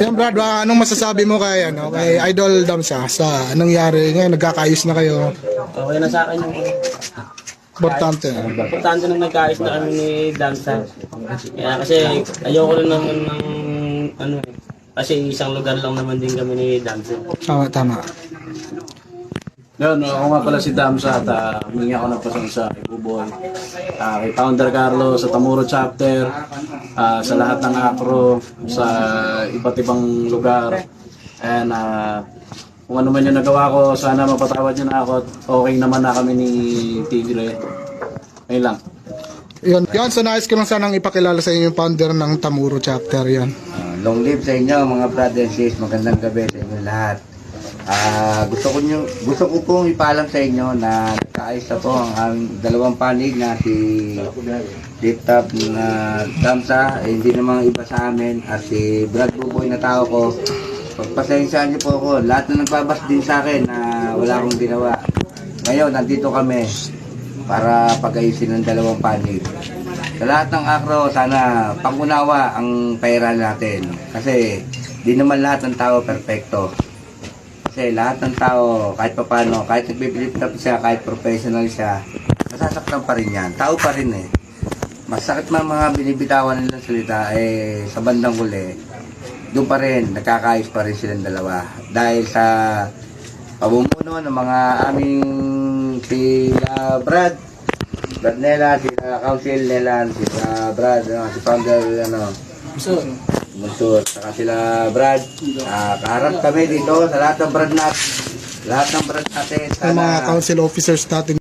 Yan Brad, anong masasabi mo kay Idol Damsa sa nangyari ngayon? Nagkakaayos na kayo. Okay na sa akin yung Importante. importante na nagkaayos na kami ni Damsa. Kaya kasi ayoko rin naman ng ano eh. Kasi isang lugar lang naman din kami ni Damsa. Tama. Yun, ako nga pala si Damsa at humingi ako ng pasensya kay Buboy, kay Founder Carlo, sa Tamuro Chapter, sa lahat ng ACRO, sa iba't ibang lugar. And kung ano man yung nagawa ko, sana mapatawad niyo na ako at okay naman na kami ni Tigre. Ayun lang. Yun, so nais ko lang sanang ipakilala sa inyo yung founder ng Tamuro Chapter yan. Long live sa inyo mga brother and sis, magandang gabi sa inyo lahat. Gusto ko pong ipaalam sa inyo na nagkaayos na po ang aming dalawang panig na si Deep Top na Damsa, hindi namang iba sa amin, at si Brad Buboy na tao ko. Pagpasensyahan niyo po ako, lahat na nagbabas din sa akin na wala akong ginawa. Ngayon, nandito kami para pag-ayusin ng dalawang panig. Sa lahat ng ACRO, sana pangunawa ang pera natin. Kasi di naman lahat ng tao perfecto. Kasi lahat ng tao, kahit papano, kahit nagbibilip na siya, kahit professional siya, masasaktan pa rin yan. Tao pa rin eh. Masakit man mga binibitawan nilang salita, sa bandang huli, doon pa rin, nakakaayos pa rin silang dalawa. Dahil sa pamumuno ng mga aming sila Brad Nela, sila Council Nela, sila Brad, si Founder, Munsur, saka sila Brad. Kaharap kami dito sa lahat ng Brad natin. Sa mga council officers natin.